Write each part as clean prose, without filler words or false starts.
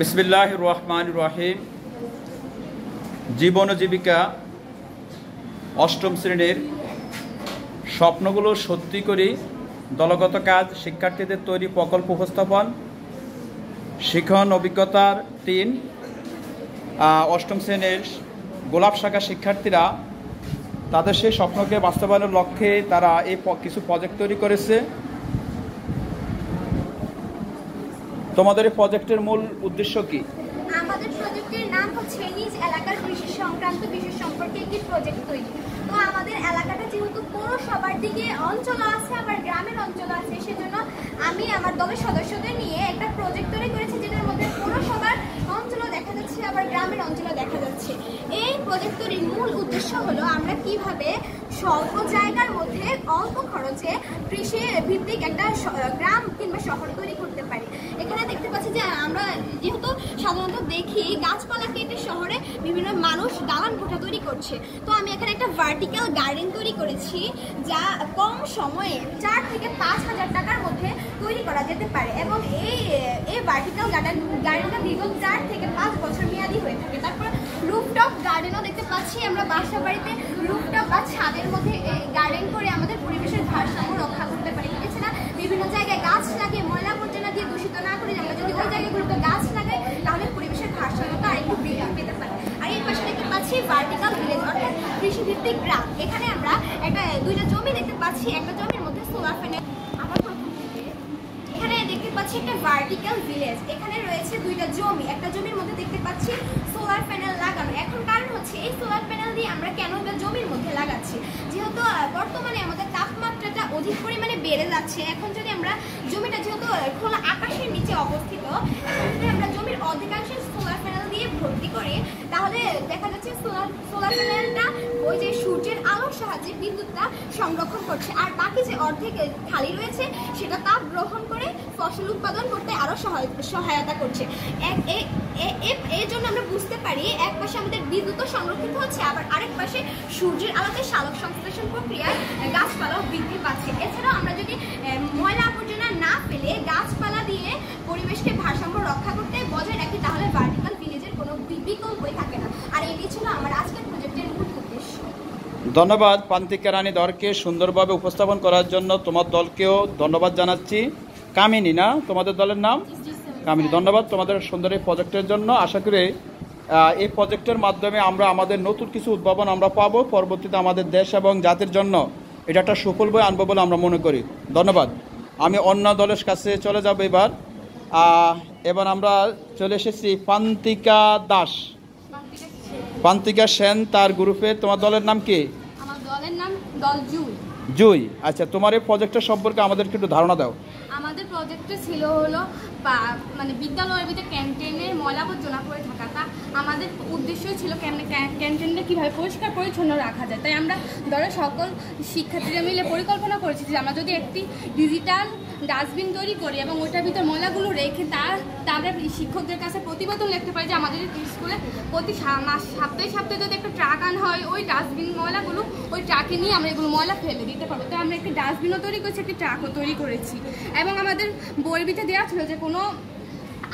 বিসমিল্লাহির রহমানির রহিম। জীবন ও জীবিকা অষ্টম শ্রেণীর স্বপ্নগুলো সত্যি করি দলগত কাজ, শিক্ষার্থীদের তৈরি প্রকল্প উপস্থাপন, শিখন অভিজ্ঞতার 3 অষ্টম শ্রেণীর গোলাপ শাখা শিক্ষার্থীরা তাদের সেই স্বপ্নকে বাস্তবায়নের লক্ষ্যে তারা এই কিছু প্রজেক্ট তৈরি করেছে। তোমাদের এই প্রজেক্টের মূল উদ্দেশ্য কি? আমাদের প্রজেক্টের নাম হচ্ছে নিজ এলাকার কৃষি সংক্রান্ত বিষয় সম্পর্কে একটি প্রজেক্ট তৈরি। তো আমাদের এলাকাটা যেহেতু পৌরসভার দিকে অঞ্চল আছে, আবার গ্রামের অঞ্চল আছে, সেজন্য আমি আমার দলের সদস্যদের নিয়ে একটা প্রজেক্ট তৈরি করেছি, যেটার মধ্যে পৌরসভার অঞ্চলও দেখা যাচ্ছে, আবার গ্রামের অঞ্চলও দেখা যাচ্ছে। এই প্রজেক্ট তৈরির মূল উদ্দেশ্য হলো আমরা কিভাবে স্বল্প জায়গার মধ্যে অল্প খরচে কৃষি ভিত্তিক একটা গ্রাম কিংবা শহর তৈরি করতে পারি। এখানে দেখতে পাচ্ছি যে আমরা যেহেতু সাধারণত দেখি গাছপালা কেটে শহরে বিভিন্ন মানুষ দালান কোঠা তৈরি করছে, তো আমি এখানে একটা ভার্টিক্যাল গার্ডেন তৈরি করেছি, যা কম সময়ে 4 থেকে 5,000 টাকার মধ্যে তৈরি করা যেতে পারে। এবং এই ভার্টিক্যাল গার্ডেনটা দীর্ঘ 4 থেকে 5 বছর মেয়াদি হয়ে থাকে। তারপর রুফটপ গার্ডেনও দেখতে পাচ্ছি, আমরা বাসা বাড়িতে রুফটপ বা ছাদের মধ্যে গার্ডেন করে আমাদের পরিবেশের ভারসাম্য রক্ষা করতে পারি। এছাড়া বিভিন্ন জায়গায় গাছ লাগিয়ে ময়লা আবর্জনা দিয়ে দূষিত না করে আমরা যদি ওই জায়গাগুলোতে গাছ লাগাই, তাহলে পরিবেশের ভারসাম্যটা আরেকটু বৃদ্ধি পেতে পারে। আর এর পাশে দেখতে পাচ্ছি ভার্টিক্যাল ভিলেজ, অর্থাৎ কৃষিভিত্তিক গ্রাম। এখানে আমরা দুইটা জমি দেখতে পাচ্ছি, একটা জমির মধ্যে সোলার প্যানেল। এখানে দেখতে পাচ্ছি একটা ভার্টিক্যাল ভিলেজ, এখানে রয়েছে 2টা জমি, একটা জমির মধ্যে দেখতে পাচ্ছি সোলার প্যানেল লাগানো। এখন কারণ হচ্ছে এই সোলার প্যানেল দিয়ে আমরা কেন এটা জমির মধ্যে লাগাচ্ছি, যেহেতু বর্তমানে আমাদের তাপমাত্রাটা অধিক পরিমাণে বেড়ে যাচ্ছে। এখন যদি আমরা জমিটা যেহেতু খোলা আকাশের নিচে অবস্থিত, এখন যদি আমরা জমির অধিকাংশ সোলার প্যানেল দিয়ে ভর্তি করি, তাহলে দেখা যাচ্ছে সোলার প্যানেলটা ওই যে সূর্যের আলোর সাহায্যে বিদ্যুৎটা সংরক্ষণ করছে, আর বাকি যে অর্ধেক খালি রয়েছে সেটা তাপ গ্রহণ করে ফসল উৎপাদন করতে আরো সহায়তা করছে। এর জন্য আমরা বুঝতে পারি এক পাশে আমাদের বিদ্যুৎ সংরক্ষিত হচ্ছে, আবার আরেক পাশে সূর্যের আলোতে সালোক সংশ্লেষণ প্রক্রিয়ায় গাছপালাও বৃদ্ধি পাচ্ছে। এছাড়াও আমরা যদি ময়লা আবর্জনা না ফেলে গাছপালা দিয়ে পরিবেশকে ভারসাম্য রক্ষা করতে বজায় রাখি, তাহলে ভার্টিক্যাল ভিলেজের কোনো বিকল্পই থাকে না। আর এটি ছিল আমার আজকের প্রজেক্টের মূল উদ্দেশ্য। ধন্যবাদ প্রান্তিকা রানী দরকে সুন্দরভাবে উপস্থাপন করার জন্য। তোমার দলকেও ধন্যবাদ জানাচ্ছি। কামিনী না তোমাদের দলের নাম? কামিনী, ধন্যবাদ তোমাদের সুন্দর এই প্রজেক্টের জন্য। আশা করি এই প্রজেক্টের মাধ্যমে আমরা আমাদের নতুন কিছু উদ্ভাবন আমরা পাবো, পরবর্তীতে আমাদের দেশ এবং জাতির জন্য এটা একটা সুফল বয়ে আনবো বলে আমরা মনে করি। ধন্যবাদ। আমি অন্য দলের কাছে চলে যাব। এবার আমরা চলে এসেছি প্রান্তিকা দাস, প্রান্তিকা সেন, তার গ্রুপে। তোমার দলের নাম কি? আমার দলের নাম দল জুই। জুই, আচ্ছা, তোমার এই প্রজেক্টের সম্পর্কে আমাদেরকে একটু ধারণা দাও। আমাদের প্রজেক্টটা ছিল হলো মানে বিদ্যালয়ের ভিতরে ক্যান্টিনের ময়লা আবর্জনা পড়ে থাকা। তা আমাদের উদ্দেশ্যই ছিল ক্যান্টিনটা কীভাবে পরিষ্কার পরিচ্ছন্ন রাখা যায়। তাই আমরা দলের সকল শিক্ষার্থীরা মিলে পরিকল্পনা করেছি যে আমরা যদি একটি ডিজিটাল ডাস্টবিন তৈরি করি এবং ওইটার ভিতর ময়লাগুলো রেখে আমরা শিক্ষকদের কাছে প্রতিবেদন লিখতে পারি যে আমাদের স্কুলে প্রতি সপ্তাহে যদি একটা ট্রাক আনা হয়, ওই ডাস্টবিন ময়লাগুলো ওই ট্রাকে নিয়ে আমরা এগুলো ময়লা ফেলে দিতে পারবো। তাই আমরা একটি ডাস্টবিনও তৈরি করেছি, একটি ট্রাকও তৈরি করেছি। এবং আমাদের বইয়ের ভিতরে দেওয়া ছিল যে কোনো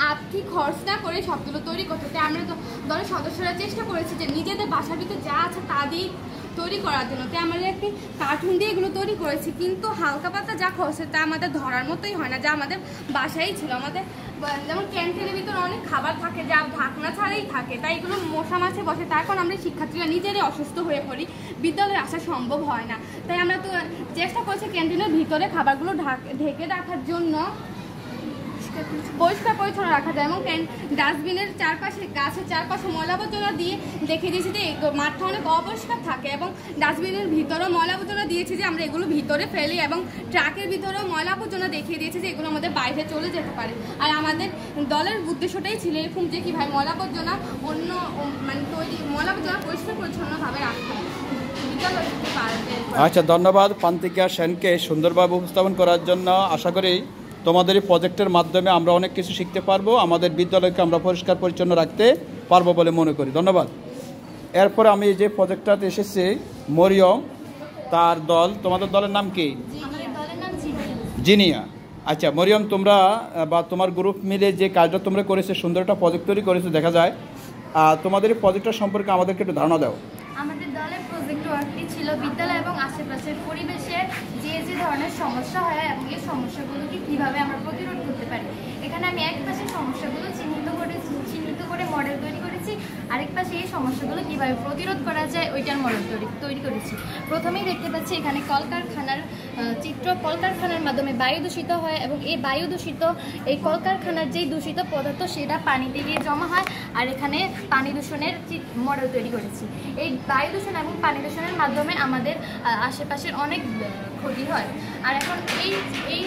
আর্থিক খরচ না করে সবগুলো তৈরি করতে। তাই আমরা দলের সদস্যরা চেষ্টা করেছি যে নিজেদের বাসার ভিতরে যা আছে তা দিয়ে তৈরি করার জন্য। তাই আমরা একটি কার্টুন দিয়ে এগুলো তৈরি করেছি, কিন্তু হালকা পাতলা যা খরচ তা আমাদের ধরার মতোই হয় না, যা আমাদের বাসায় ছিল। আমাদের যেমন ক্যান্টিনের ভিতরে অনেক খাবার থাকে যা ঢাকনা ছাড়াই থাকে, তাই এগুলো মশা মাছে বসে, তার কারণ আমরা শিক্ষার্থীরা নিজেরাই অসুস্থ হয়ে পড়ি, বিদ্যালয়ে আসা সম্ভব হয় না। তাই আমরা তো চেষ্টা করছি ক্যান্টিনের ভিতরে খাবারগুলো ঢেকে রাখার জন্য, পরিষ্কার পরিচ্ছন্ন রাখা যায়। এবং ডাস্টবিনের চারপাশে, গাছের চারপাশে ময়লা আবর্জনা দিয়ে দেখে দিয়েছি যে মাঠটা অনেক অপরিষ্কার থাকে, এবং ডাস্টবিনের ভিতরেও ময়লা আবর্জনা দিয়েছি যে আমরা এগুলো ভিতরে ফেলি, এবং ট্রাকের ভিতরেও ময়লা আবর্জনা দেখিয়ে দিয়েছি যে এগুলো আমাদের বাইরে চলে যেতে পারে। আর আমাদের দলের উদ্দেশ্যটাই ছিল এরকম যে কীভাবে ময়লা আবর্জনা ময়লা আবর্জনা পরিষ্কার পরিচ্ছন্নভাবে রাখতে হবে। আচ্ছা, ধন্যবাদ প্রান্তিকা সেনকে সুন্দরভাবে উপস্থাপন করার জন্য। আশা করি তোমাদের এই প্রজেক্টের মাধ্যমে আমরা অনেক কিছু শিখতে পারবো, আমাদের বিদ্যালয়কে আমরা পরিষ্কার পরিচ্ছন্ন রাখতে পারবো বলে মনে করি। ধন্যবাদ। এরপরে আমি যে প্রজেক্টটাতে এসেছি মরিয়ম, তার দল। তোমাদের দলের নাম কি? আমাদের দলের নাম জিনিয়া। জিনিয়া, আচ্ছা মরিয়ম, তোমরা বা তোমার গ্রুপ মিলে যে কাজটা তোমরা করেছো, সুন্দর একটা প্রজেক্ট তৈরি করেছো দেখা যায়, তোমাদের এই প্রজেক্টটা সম্পর্কে আমাদেরকে একটু ধারণা দাও। আমাদের দলের প্রজেক্ট ওয়ার্কটি ছিল বিদ্যালয় এবং আশেপাশের পরিবেশে যে যে ধরনের সমস্যা হয় এবং এই সমস্যাগুলোকে কীভাবে আমরা প্রতিরোধ করতে পারি। এখানে আমি এক পাশে সমস্যাগুলো চিহ্নিত করে মডেল তৈরি করেছি, আরেক পাশে এই সমস্যাগুলো কীভাবে প্রতিরোধ করা যায় ওইটার মডেল তৈরি করেছি। প্রথমেই দেখতে পাচ্ছি এখানে কলকারখানার চিত্র। কলকারখানার মাধ্যমে বায়ু দূষিত হয় এবং এই বায়ু দূষিত, এই কলকারখানার যেই দূষিত পদার্থ সেটা পানিতে গিয়ে জমা হয়, আর এখানে পানি দূষণের মডেল তৈরি করেছি। এই বায়ু দূষণ এবং পানি দূষণের মাধ্যমে আমাদের আশেপাশের অনেক ক্ষতি হয়। আর এখন এই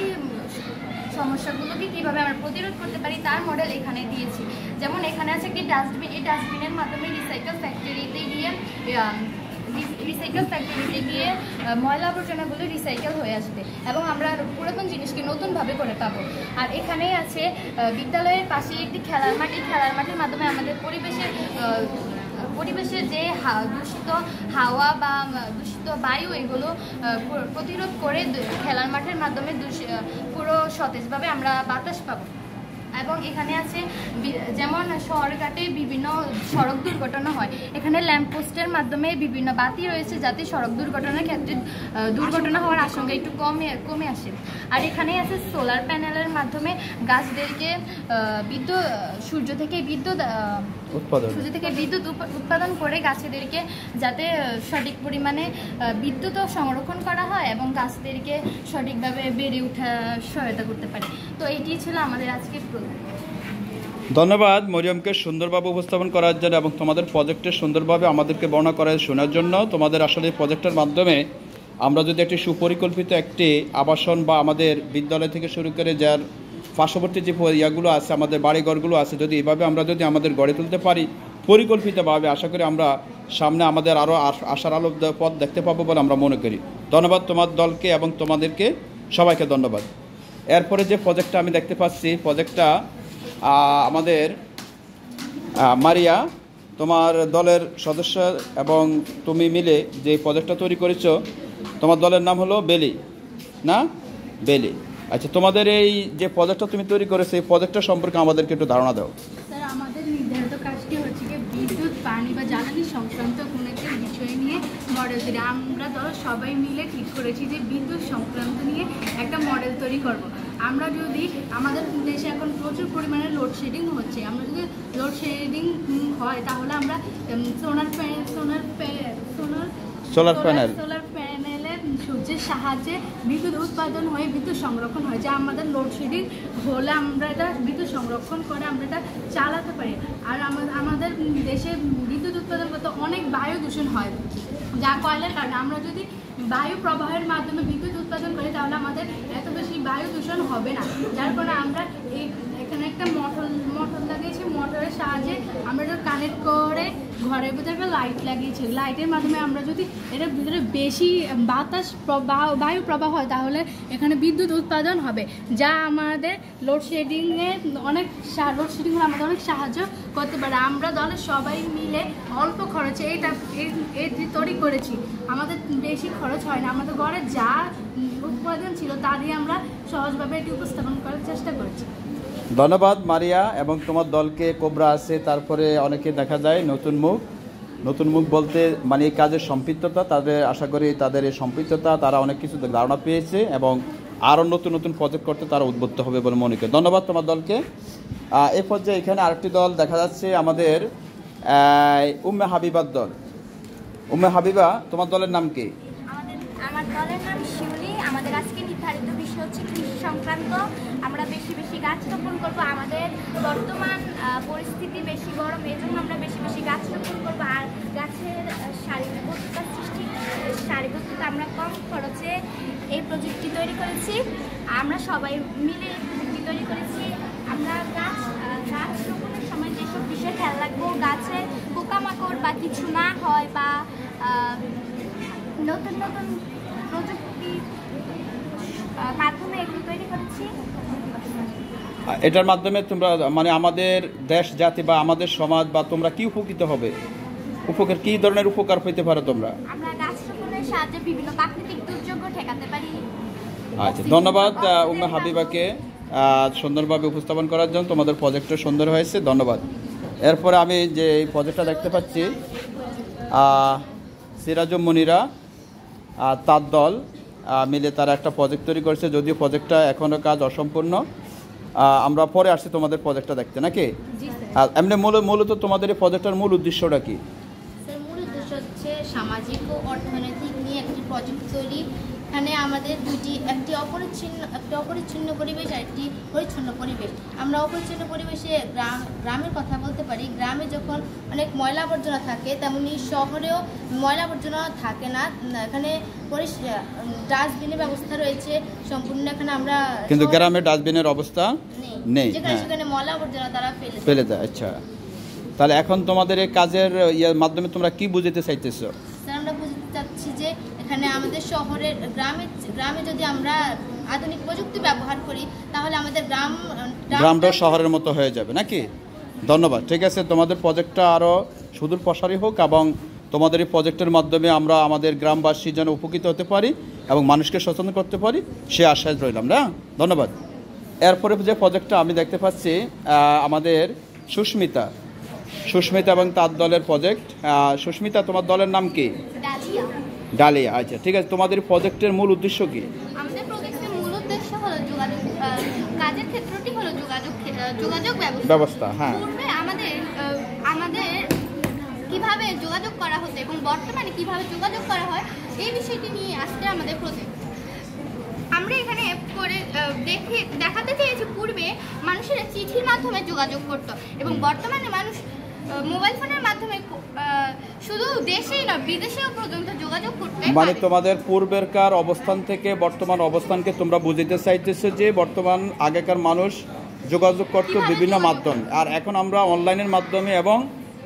সমস্যাগুলোকে কীভাবে আমরা প্রতিরোধ করতে পারি তার মডেল এখানে দিয়েছি। যেমন এখানে আছে একটি ডাস্টবিন, এই ডাস্টবিনের মাধ্যমে রিসাইকেল ফ্যাক্টরিতে গিয়ে ময়লা আবর্জনাগুলো রিসাইকেল হয়ে আসবে এবং আমরা পুরাতন জিনিসকে নতুনভাবে করে পাবো। আর এখানেই আছে বিদ্যালয়ের পাশে একটি খেলার মাঠ। এই খেলার মাঠের মাধ্যমে আমাদের পরিবেশের যে দূষিত হাওয়া বা দূষিত বায়ু এগুলো প্রতিরোধ করে খেলার মাঠের মাধ্যমে পুরো সতেজভাবে আমরা বাতাস পাবো। এবং এখানে আছে যেমন শহরঘাটে বিভিন্ন সড়ক দুর্ঘটনা হয়, এখানে ল্যাম্পপোস্টের মাধ্যমে বিভিন্ন বাতি রয়েছে যাতে সড়ক দুর্ঘটনার ক্ষেত্রে দুর্ঘটনা হওয়ার আশঙ্কা একটু কমে আসে। আর এখানেই আছে সোলার প্যানেলের মাধ্যমে গাছদেরকে সূর্য থেকে বিদ্যুৎ উৎপাদন করে গাছেদেরকে যাতে সঠিক পরিমাণে বিদ্যুৎও সংরক্ষণ করা হয় এবং গাছদেরকে সঠিকভাবে বেড়ে ওঠা সহায়তা করতে পারে। তো এটি ছিল আমাদের আজকের প্রোগ্রাম। ধন্যবাদ মরিয়মকে সুন্দরভাবে উপস্থাপন করার জন্য এবং তোমাদের প্রজেক্টের সুন্দরভাবে আমাদেরকে বর্ণনা করে শোনার জন্য। তোমাদের আসলে প্রজেক্টের মাধ্যমে আমরা যদি একটি সুপরিকল্পিত একটি আবাসন বা আমাদের বিদ্যালয় থেকে শুরু করে যার পার্শ্ববর্তী যে ইয়াগুলো আছে, আমাদের বাড়িঘরগুলো আছে, যদি এভাবে আমরা যদি আমাদের গড়ে তুলতে পারি পরিকল্পিতভাবে, আশা করি আমরা সামনে আমাদের আরও আশার আলো পথ দেখতে পাবো বলে আমরা মনে করি। ধন্যবাদ তোমার দলকে এবং তোমাদেরকে সবাইকে ধন্যবাদ। এরপরে যে প্রজেক্টটা আমি দেখতে পাচ্ছি, প্রজেক্টটা আমাদের মারিয়া, তোমার দলের সদস্য এবং তুমি মিলে যে প্রজেক্টটা তৈরি করেছো, তোমার দলের নাম হলো বেলি না? বেলি। আচ্ছা, তোমাদের এই যে প্রজেক্টটা তুমি তৈরি করেছো এই প্রজেক্টটা সম্পর্কে আমাদেরকে একটু ধারণা দাও। স্যার, আমাদের নির্ধারিত কাজটি হচ্ছে কি বিদ্যুৎ, পানি বা জ্বালানি সংক্রান্ত কোনো একটা বিষয় নিয়ে মডেল তৈরি। আমরা সবাই মিলে ঠিক করেছি যে বিদ্যুৎ সংক্রান্ত নিয়ে একটা মডেল তৈরি করব। আমরা যদি আমাদের দেশে এখন প্রচুর পরিমাণে লোডশেডিং হচ্ছে, আমরা যদি লোডশেডিং হয় তাহলে আমরা সোলার প্যানেলের সূর্যের সাহায্যে বিদ্যুৎ উৎপাদন হয়ে বিদ্যুৎ সংরক্ষণ হয়, যা আমাদের লোডশেডিং হলে আমরা এটা বিদ্যুৎ সংরক্ষণ করে আমরা এটা চালাতে পারি। আর আমাদের দেশে বিদ্যুৎ উৎপাদন করতে অনেক বায়ু দূষণ হয়, যা কয়লার কারণে। আমরা যদি বায়ু প্রবাহের মাধ্যমে বিদ্যুৎ উৎপাদন করি তাহলে আমাদের এত বেশি বায়ু দূষণ হবে না। যার কারণে আমরা এখানে একটা মোটর লাগিয়েছি, মোটরের সাহায্যে আমরা এটা কানেক্ট করে ঘরের ভিতরে একটা লাইট লাগিয়েছি। লাইটের মাধ্যমে আমরা যদি এটার ভিতরে বেশি বায়ু প্রবাহ হয় তাহলে এখানে বিদ্যুৎ উৎপাদন হবে, যা আমাদের লোডশেডিংয়ে আমাদের অনেক সাহায্য করতে পারে। আমরা দলের সবাই মিলে অল্প খরচে এটি তৈরি করেছি, আমাদের বেশি খরচ হয় না। আমাদের ঘরে যা উৎপাদন ছিল তা দিয়ে আমরা সহজভাবে এটি উপস্থাপন করার চেষ্টা করেছি। ধন্যবাদ মারিয়া এবং তোমার দলকে। কোবরা আছে, তারপরে অনেকে দেখা যায় নতুন মুখ বলতে মানে এই কাজের সম্পৃক্ততা, তাদের আশা করি তাদের এই সম্পৃক্ততা তারা অনেক কিছু ধারণা পেয়েছে এবং আরও নতুন প্রজেক্ট করতে তারা উদ্বুদ্ধ হবে বলে মনে করি। ধন্যবাদ তোমার দলকে। এই পর্যায়ে এখানে আরেকটি দল দেখা যাচ্ছে, আমাদের উম্মে হাবিবার দল। উম্মে হাবিবা, তোমার দলের নাম কি? আমার দলের নাম শিউলি। আমাদের আজকে নির্ধারিত বিষয় হচ্ছে কৃষি সংক্রান্ত। আমরা বেশি বেশি গাছ রোপণ করবো। আমাদের বর্তমান পরিস্থিতি বেশি গরম, এই জন্য আমরা বেশি বেশি গাছ রোপণ করবো। আর গাছের সারিবদ্ধতা আমরা কম খরচে এই প্রযুক্তি তৈরি করেছি। আমরা সবাই মিলে এই প্রযুক্তি তৈরি করেছি। আমরা গাছ রোপণের সময় যেসব বিষয়ে খেয়াল রাখবো, গাছে পোকামাকড় বা কিছু না হয় বা নতুন প্রযুক্তি মাধ্যমে এগুলো তৈরি করেছি। এটার মাধ্যমে তোমরা মানে আমাদের দেশ জাতি বা আমাদের সমাজ বা তোমরা কি উপকৃত হবে? কি ধরনের উপকার পেতে পারো তোমরা? আমরা গাছ রোপণের সাহায্যে বিভিন্ন প্রাকৃতিক দুর্যোগ ঠেকাতে পারি। আচ্ছা, ধন্যবাদ উম্মে হাবিবাকে সুন্দরভাবে উপস্থাপন করার জন্য। তোমাদের প্রজেক্টটা সুন্দর হয়েছে, ধন্যবাদ। এরপরে আমি যে এই প্রজেক্টটা দেখতে পাচ্ছি, সিরাজুম মুনিরা তার দল মিলে তারা একটা প্রজেক্ট তৈরি করেছে, যদিও প্রজেক্টটা এখনও কাজ অসম্পূর্ণ। আমরা পরে আসছি তোমাদের প্রজেক্টটা দেখতে, নাকি? আর এমনি মূলত তোমাদের এই প্রজেক্টটার মূল উদ্দেশ্যটা কি? মূল উদ্দেশ্য হচ্ছে সামাজিক ও অর্থনৈতিক নিয়ে একটি প্রজেক্ট তৈরি। এখানে আমাদের একটি অপরিচ্ছন্ন পরিবেশ আর একটি পরিচ্ছন্ন পরিবেশ। আমরা অপরিচ্ছন্ন পরিবেশে গ্রামের কথা বলতে পারি। গ্রামে যখন অনেক ময়লা আবর্জনা থাকে, তেমনি শহরেও ময়লা আবর্জনা থাকে না। এখানে ডাস্টবিনের ব্যবস্থা রয়েছে সম্পূর্ণ। এখানে আমরা কিন্তু গ্রামে ডাস্টবিনের অবস্থা নেই, সেখানে ময়লা আবর্জনা তারা ফেলে দেয়। আচ্ছা, তাহলে এখন তোমাদের এই কাজের মাধ্যমে তোমরা কি বুঝাতে চাইতেছো? আমরা বুঝতে চাচ্ছি যে এখানে আমাদের শহরের গ্রামে যদি আমরা আধুনিক প্রযুক্তি ব্যবহার করি, তাহলে আমাদের গ্রামটাও শহরের মতো হয়ে যাবে, নাকি? ধন্যবাদ। ঠিক আছে, তোমাদের প্রজেক্টটা আরও সুদূর প্রসারী হোক এবং তোমাদের এই প্রজেক্টের মাধ্যমে আমরা আমাদের গ্রামবাসী যেন উপকৃত হতে পারি এবং মানুষকে সচেতন করতে পারি, সে আশ্বাস রইলাম না। ধন্যবাদ। এরপরে যে প্রজেক্টটা আমি দেখতে পাচ্ছি, আমাদের সুস্মিতা এবং তার দলের প্রজেক্ট। সুস্মিতা, তোমার দলের নাম কি? ডালিয়া। আচ্ছা, ঠিক আছে, তোমাদের প্রজেক্টের মূল উদ্দেশ্য কি? আমাদের প্রজেক্টের মূল উদ্দেশ্য হলো কাজের ক্ষেত্রটি হলো যোগাযোগ ব্যবস্থা। হ্যাঁ, পূর্বে আমাদের কিভাবে যোগাযোগ করা হতো এবং বর্তমানে কিভাবে যোগাযোগ করা হয়, এই বিষয়টি নিয়ে আজকে আমাদের প্রজেক্ট। আমরা এখানে করে দেখাতে চেয়েছি পূর্বে মানুষেরা চিঠির মাধ্যমে যোগাযোগ করত এবং বর্তমানে মানুষ মোবাইল ফোনের মাধ্যমে শুধু দেশেই না বিদেশেও পর্যন্ত যোগাযোগ করতে পারে। মানে তোমাদের পূর্বেরকার অবস্থান থেকে বর্তমান অবস্থানকে তোমরা বুঝাতে চাইতেছো যে বর্তমান আগেকার মানুষ যোগাযোগ করত বিভিন্ন মাধ্যমে, আর এখন আমরা অনলাইনের মাধ্যমে এবং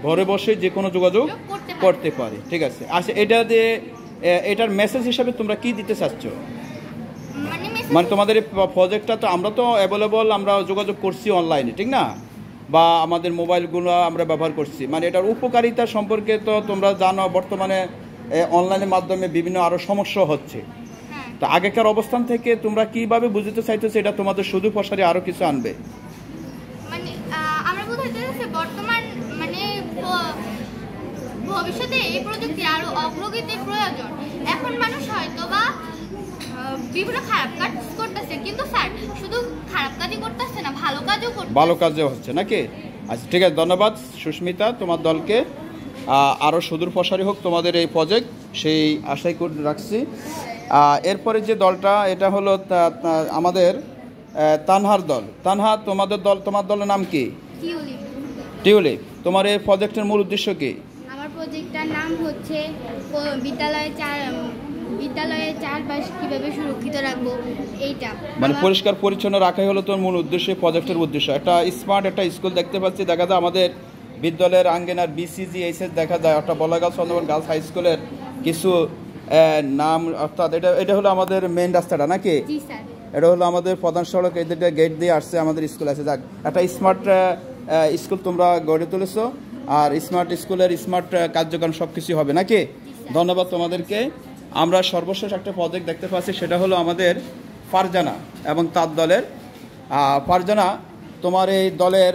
ঘরে বসে যে কোনো যোগাযোগ করতে পারি। ঠিক আছে, আচ্ছা, এটার মেসেজ হিসাবে তোমরা কি দিতে চাচ্ছ? মানে তোমাদের এই প্রজেক্টটা তো আমরা তো অ্যাভেলেবল, আমরা যোগাযোগ করছি অনলাইনে, ঠিক না? বা আমাদের মোবাইলগুলো আমরা ব্যবহার করছি, মানে এটার উপকারিতা সম্পর্কে তো তোমরা জানো। বর্তমানে অনলাইনের মাধ্যমে বিভিন্ন আরও সমস্যা হচ্ছে। তো আগেকার অবস্থান থেকে তোমরা কিভাবে বুঝতে চাইতেছো এটা তোমাদের শুধু প্রসারে আরও কিছু আনবে? মানে আমরা বুঝতে চাইছি বর্তমান মানে ভবিষ্যতে এই প্রযুক্তি আরো অগ্রগতির প্রয়োজন। এখন মানুষ হয়তো বা বিভিন্ন খারাপ কাজ করতেছে, কিন্তু স্যার শুধু খারাপ কাজই করতেছে না, ভালো কাজও হচ্ছে, নাকি? আচ্ছা, ঠিক আছে, ধন্যবাদ সুস্মিতা। তোমার দলকে আরও সুদূর প্রসারী হোক তোমাদের এই প্রজেক্ট, সেই আশাই করে রাখছি। এরপরে যে দলটা, এটা হলো আমাদের তানহার দল। তানহা, তোমার দলের নাম কি? টিউলিপ। তোমার এই প্রজেক্টের মূল উদ্দেশ্য কি? আমার প্রজেক্টটার নাম হচ্ছে বিদ্যালয়ের চারপাশ কিভাবে সুরক্ষিত রাখবো, এইটা। মানে পরিষ্কার পরিচ্ছন্ন রাখাই হলো তোর মূল উদ্দেশ্য, প্রজেক্টের উদ্দেশ্য। একটা স্মার্ট একটা স্কুল দেখতে পাচ্ছি, দেখা যায় আমাদের বিদ্যালয়ের আঙ্গিনার BCG-HS দেখা যায়, একটা বলাগাঁও চন্দ্রবন গার্লস হাই স্কুলের কিছু নাম, অর্থাৎ এটা হলো আমাদের মেইন রাস্তাটা, নাকি? এটা হলো আমাদের প্রধান সড়ক, এদিকে গেট দিয়ে আসছে আমাদের স্কুল আছে। যাক, একটা স্মার্ট স্কুল তোমরা গড়ে তুলেছো, আর স্মার্ট স্কুলের স্মার্ট কার্যক্রম সব কিছু হবে, নাকি? ধন্যবাদ তোমাদেরকে। আমরা সর্বশেষ একটা প্রজেক্ট দেখতে পাচ্ছি, সেটা হলো আমাদের ফারজানা এবং তার দলের। ফারজানা, তোমার এই দলের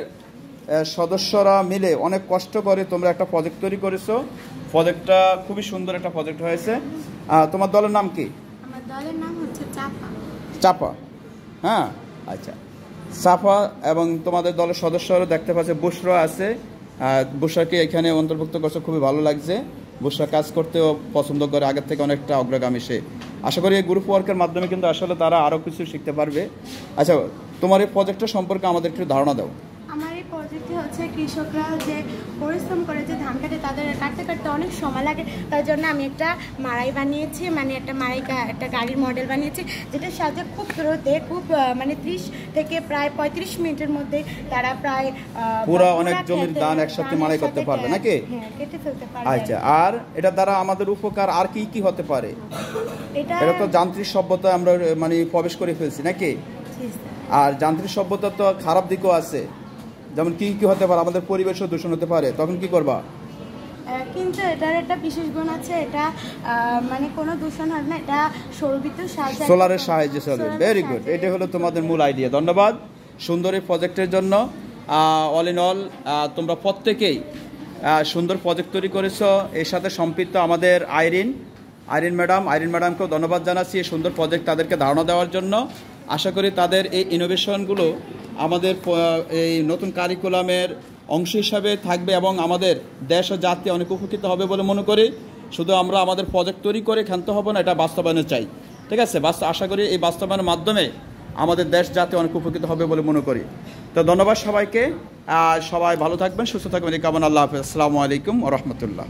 সদস্যরা মিলে অনেক কষ্ট করে তোমরা একটা প্রজেক্ট তৈরি করেছো। প্রজেক্টটা খুবই সুন্দর একটা প্রজেক্ট হয়েছে। তোমার দলের নাম কি? আমার দলের নাম হচ্ছে চাপা। হ্যাঁ, আচ্ছা, চাপা। এবং তোমাদের দলের সদস্যরা দেখতে পাচ্ছে, বুশরা আছে। বুশরাকে এখানে অন্তর্ভুক্ত করছে, খুবই ভালো লাগছে। বুশরা কাজ করতেও পছন্দ করে, আগের থেকে অনেকটা অগ্রগামী সে। আশা করি এই গ্রুপ ওয়ার্কের মাধ্যমে কিন্তু আসলে তারা আরও কিছু শিখতে পারবে। আচ্ছা, তোমার এই প্রজেক্টটা সম্পর্কে আমাদের একটু ধারণা দাও। আমার এই প্রজেক্টে হচ্ছে কৃষকরা যে পরিশ্রম করে যে ধান কাটে, তাদের কাটতে অনেক সময় লাগে, তার জন্য আমি একটা মাড়াই বানিয়েছি, মানে একটা গাড়ির মডেল বানিয়েছি, যেটার সাহায্যে খুব দ্রুত মানে 30 থেকে প্রায় 35 মিনিটের মধ্যে তারা প্রায় পুরো অনেক জমির ধান একসাথে মাড়াই করতে পারবে, নাকি? হ্যাঁ, কেটে ফেলতে পারবে। আচ্ছা, আর এটা দ্বারা আমাদের উপকার আর কি হতে পারে? এটা তো যান্ত্রিক সভ্যতা আমরা মানে প্রবেশ করে ফেলছি, নাকি? আর যান্ত্রিক সভ্যতা তো খারাপ দিকও আছে, যেমন কি হতে পারে, আমাদের পরিবেশও দূষণ হতে পারে, তখন কি করবা? কিন্তু এটার একটা বিশেষ গুণ আছে, এটা মানে কোনো দূষণ হয় না, এটা সৌরবিদ্যুৎ সাহায্যে সোলারের সাহায্যে চলে। ভেরি গুড, এটা হলো তোমাদের মূল আইডিয়া। ধন্যবাদ সুন্দর এই প্রজেক্টের জন্য। অল ইন অল তোমরা প্রত্যেকেই সুন্দর প্রজেক্ট তৈরি করেছো। এর সাথে সম্পৃক্ত আমাদের আইরিন ম্যাডামকেও ধন্যবাদ জানাচ্ছি এই সুন্দর প্রজেক্ট তাদেরকে ধারণা দেওয়ার জন্য। আশা করি তাদের এই ইনোভেশনগুলো আমাদের এই নতুন কারিকুলামের অংশ হিসাবে থাকবে এবং আমাদের দেশ ও জাতি অনেক উপকৃত হবে বলে মনে করি। শুধু আমরা আমাদের প্রজেক্ট তৈরি করে ক্ষান্ত হব না, এটা বাস্তবায়নে চাই। ঠিক আছে, আশা করি এই বাস্তবায়নের মাধ্যমে আমাদের দেশ জাতি অনেক উপকৃত হবে বলে মনে করি। তো ধন্যবাদ সবাইকে, সবাই ভালো থাকবেন, সুস্থ থাকবেন, এই কামনা। আল্লাহ হাফেজ, আসসালামু আলাইকুম ওয়া রাহমাতুল্লাহ।